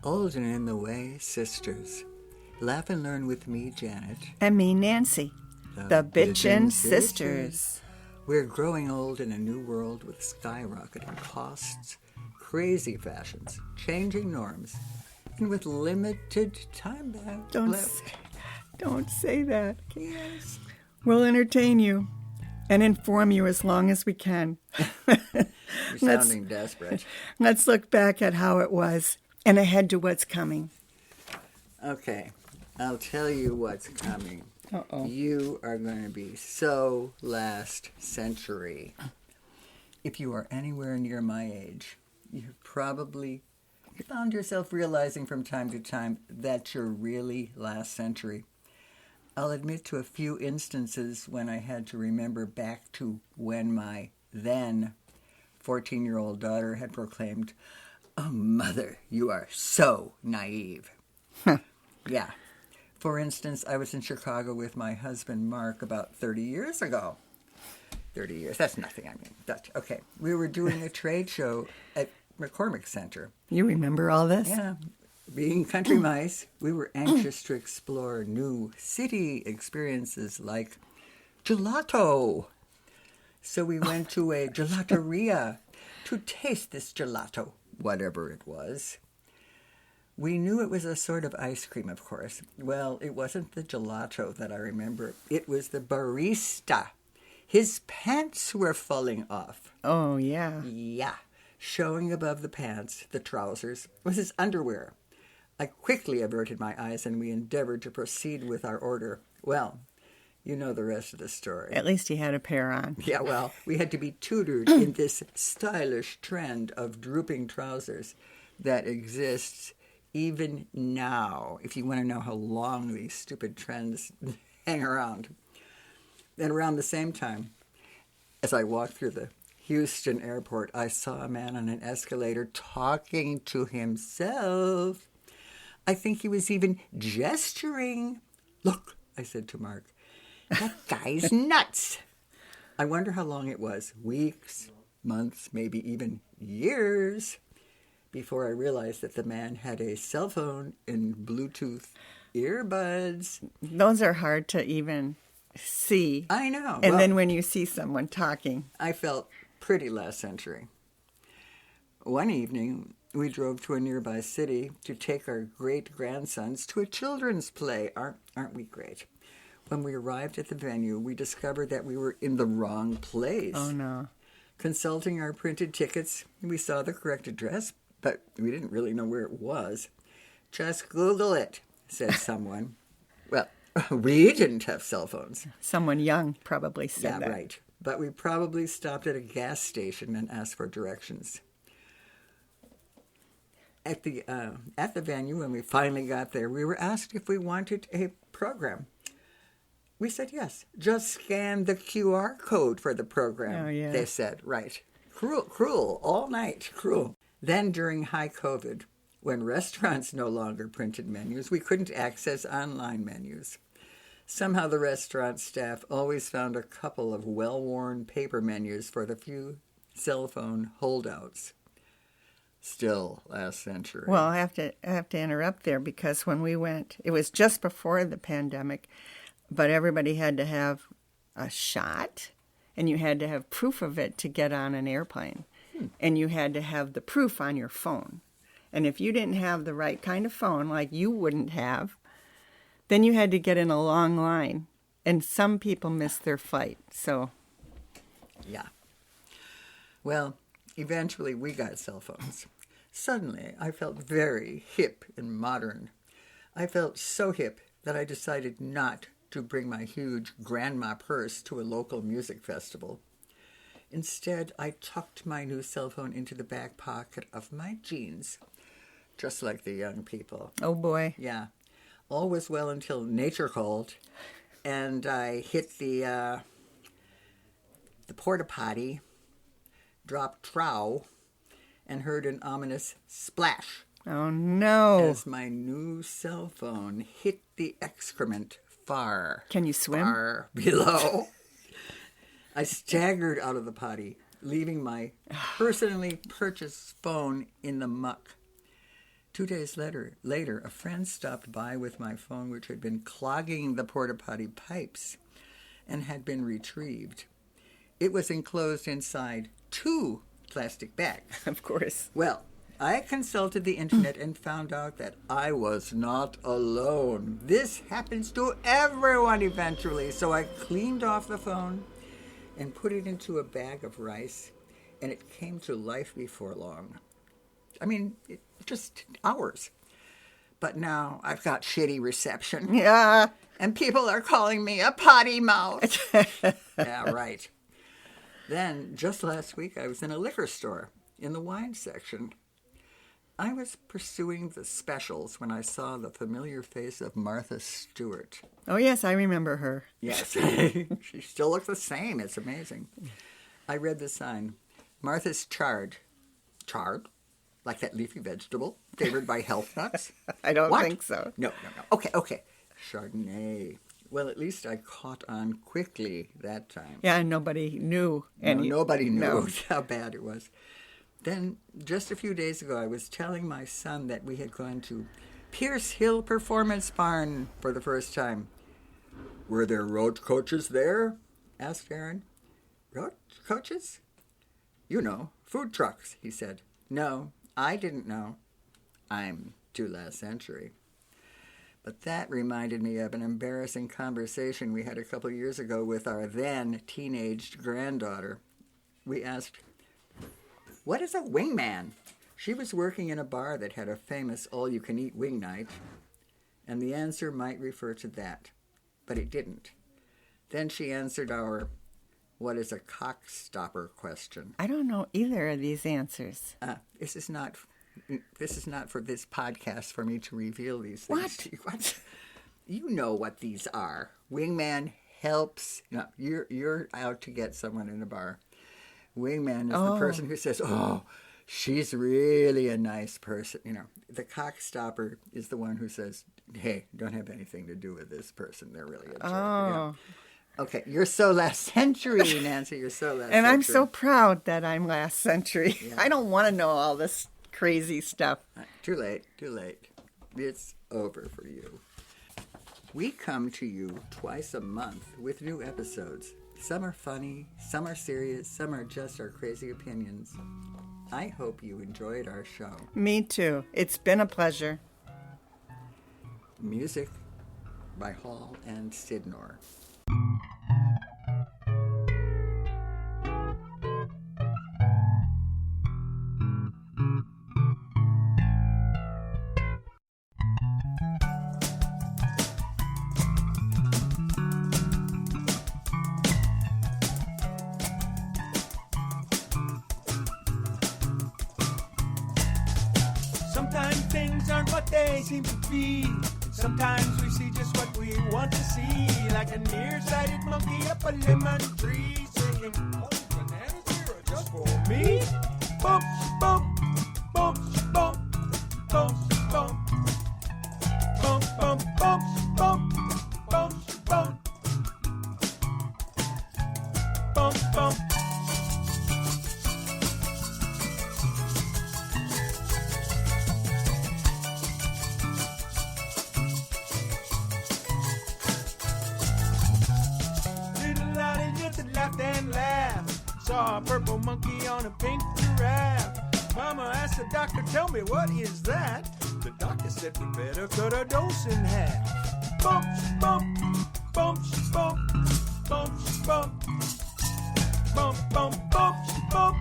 Old and in the way, sisters. Laugh and learn with me, Janet. And me, Nancy. The Bitchin' Sisters. We're growing old in a new world with skyrocketing costs, crazy fashions, changing norms, and with limited time left. Don't say that. Yes. We'll entertain you and inform you as long as we can. You're sounding desperate. Let's look back at how it was and ahead to what's coming. Okay, I'll tell you what's coming. Uh-oh. You are going to be so last century. If you are anywhere near my age, you've probably found yourself realizing from time to time that you're really last century. I'll admit to a few instances when I had to remember back to when my then 14-year-old daughter had proclaimed, "Oh, Mother, you are so naive." Yeah. For instance, I was in Chicago with my husband, Mark, about 30 years ago. 30 years, that's nothing, I mean. Okay, we were doing a trade show at McCormick Center. You remember all this? Yeah. Being country mice, we were anxious to explore new city experiences like gelato. So we went to a gelateria to taste this gelato, whatever it was. We knew it was a sort of ice cream, of course. Well, it wasn't the gelato that I remember. It was the barista. His pants were falling off. Oh, yeah. Yeah. Showing above the pants, the trousers, was his underwear. I quickly averted my eyes and we endeavored to proceed with our order. Well, you know the rest of the story. At least he had a pair on. Yeah, well, we had to be tutored in this stylish trend of drooping trousers that exists even now, if you want to know how long these stupid trends hang around. And around the same time, as I walked through the Houston airport, I saw a man on an escalator talking to himself. I think he was even gesturing. "Look," I said to Mark, "that guy's nuts." I wonder how long it was, weeks, months, maybe even years, before I realized that the man had a cell phone and Bluetooth earbuds. Those are hard to even see. I know. And then when you see someone talking. I felt pretty last century. One evening, we drove to a nearby city to take our great-grandsons to a children's play. Aren't we great? When we arrived at the venue, we discovered that we were in the wrong place. Oh, no. Consulting our printed tickets, we saw the correct address, but we didn't really know where it was. "Just Google it," said someone. Well, we didn't have cell phones. Someone young probably said that. Yeah, right. But we probably stopped at a gas station and asked for directions. At the venue, when we finally got there, we were asked if we wanted a program. We said yes. "Just scan the QR code for the program," Oh, yeah. They said. Right. Cruel, all night, cruel. Then during high COVID, when restaurants no longer printed menus, we couldn't access online menus. Somehow the restaurant staff always found a couple of well-worn paper menus for the few cell phone holdouts. Still last century. Well, I have to interrupt there because when we went, it was just before the pandemic, but everybody had to have a shot, and you had to have proof of it to get on an airplane. And you had to have the proof on your phone. And if you didn't have the right kind of phone, like you wouldn't have, then you had to get in a long line. And some people missed their flight, so. Yeah. Well, eventually we got cell phones. Suddenly, I felt very hip and modern. I felt so hip that I decided not to bring my huge grandma purse to a local music festival. Instead, I tucked my new cell phone into the back pocket of my jeans, just like the young people. Oh, boy. Yeah. All was well until nature called, and I hit the porta potty, dropped trow, and heard an ominous splash. Oh, no. As my new cell phone hit the excrement far. Can you swim? Far below. I staggered out of the potty, leaving my personally purchased phone in the muck. 2 days later, a friend stopped by with my phone, which had been clogging the porta potty pipes and had been retrieved. It was enclosed inside 2 plastic bags. Of course. Well, I consulted the internet and found out that I was not alone. This happens to everyone eventually. So I cleaned off the phone and put it into a bag of rice, and it came to life before long. I mean, just hours. But now I've got shitty reception. Yeah. And people are calling me a potty mouth. Yeah, right. Then, just last week, I was in a liquor store in the wine section. I was pursuing the specials when I saw the familiar face of Martha Stewart. Oh, yes, I remember her. Yes. She still looks the same. It's amazing. I read the sign. Martha's charred. Charred? Like that leafy vegetable favored by health nuts? I don't What? think so. No. Okay. Chardonnay. Well, at least I caught on quickly that time. Yeah, and nobody knew. Nobody knew how bad it was. Then, just a few days ago, I was telling my son that we had gone to Pierce Hill Performance Barn for the first time. Were there road coaches there? Asked Aaron. Road coaches? You know, food trucks, he said. No, I didn't know. I'm too last century. But that reminded me of an embarrassing conversation we had a couple years ago with our then teenaged granddaughter. We asked, "What is a wingman?" She was working in a bar that had a famous all-you-can-eat wing night, and the answer might refer to that, but it didn't. Then she answered our "What is a cock stopper?" question. I don't know either of these answers. This is not for this podcast for me to reveal these things to you. What? You know what these are. Wingman helps. No, you're out to get someone in a bar. Wingman is the person who says, "Oh, she's really a nice person." You know, the cock stopper is the one who says, "Hey, don't have anything to do with this person. They're really a jerk." Oh. You know? Okay, you're so last century, Nancy. You're so last century. And I'm so proud that I'm last century. Yeah. I don't want to know all this crazy stuff. Too late. It's over for you. We come to you twice a month with new episodes. Some are funny, some are serious, some are just our crazy opinions. I hope you enjoyed our show. Me too. It's been a pleasure. Music by Hall and Sidnor. Sometimes things aren't what they seem to be. Sometimes we see just what we want to see. Like a nearsighted monkey up a lemon tree singing, "Oh, bananas here are just for me." Bump, bump, bump, bump, bump, bump. Bump, bump, bump, bump, bump, bump. Bump, bump. Laughed and laughed. Saw a purple monkey on a pink giraffe. Mama asked the doctor, "Tell me, what is that?" The doctor said, "We better cut a dose in half." Bump, bump, bump, bump, bump, bump. Bump, bump, bump, bump,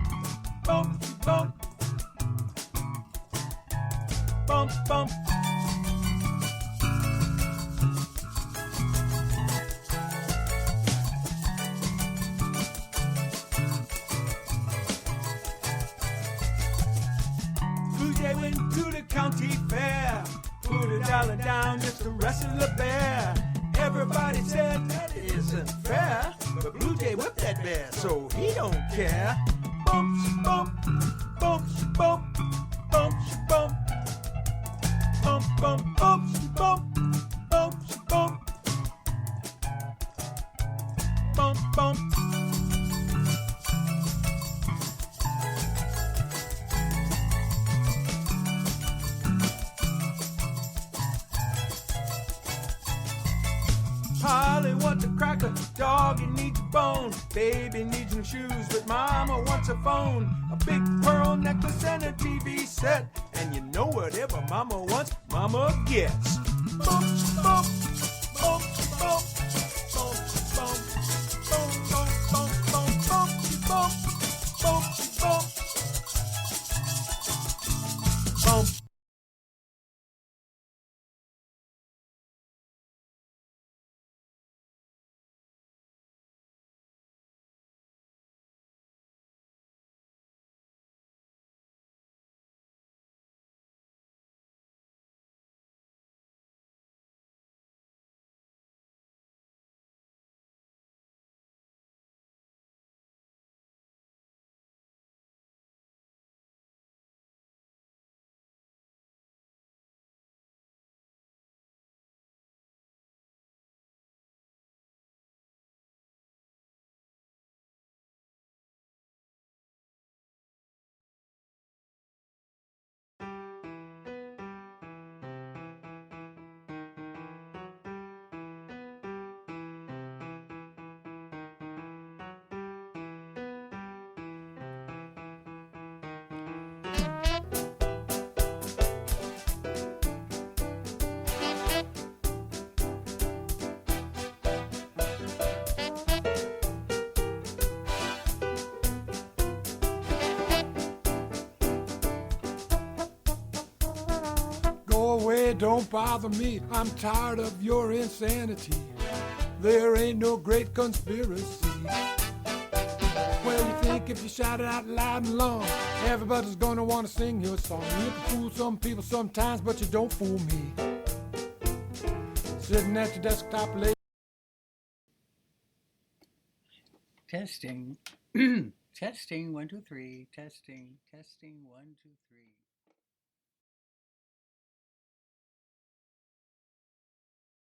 bump, bump. Bump, bump. They went to the county fair, put $1 down just to wrestle a bear. Everybody said that isn't fair, but Blue Jay whipped that bear, so he don't care. Bump, bump, bump, bump, bump, bump, bump, bump, bump, bump, bump, bump, bump, bump. Polly wants a cracker, doggy needs a bone, baby needs new shoes, but mama wants a phone, a big pearl necklace and a TV set, and you know whatever mama wants, mama gets. Bump, bump, bump, bump, bump, bump, bump, bump, bump, bump, bump, bump, bump, bump. Go away, don't bother me. I'm tired of your insanity. There ain't no great conspiracy. Well, you think if you shout it out loud and long, everybody's gonna wanna sing your song. You can fool some people sometimes, but you don't fool me. Sitting at your desktop late. Testing. Testing, 1, 2, 3. Testing, testing, 1, 2, 3.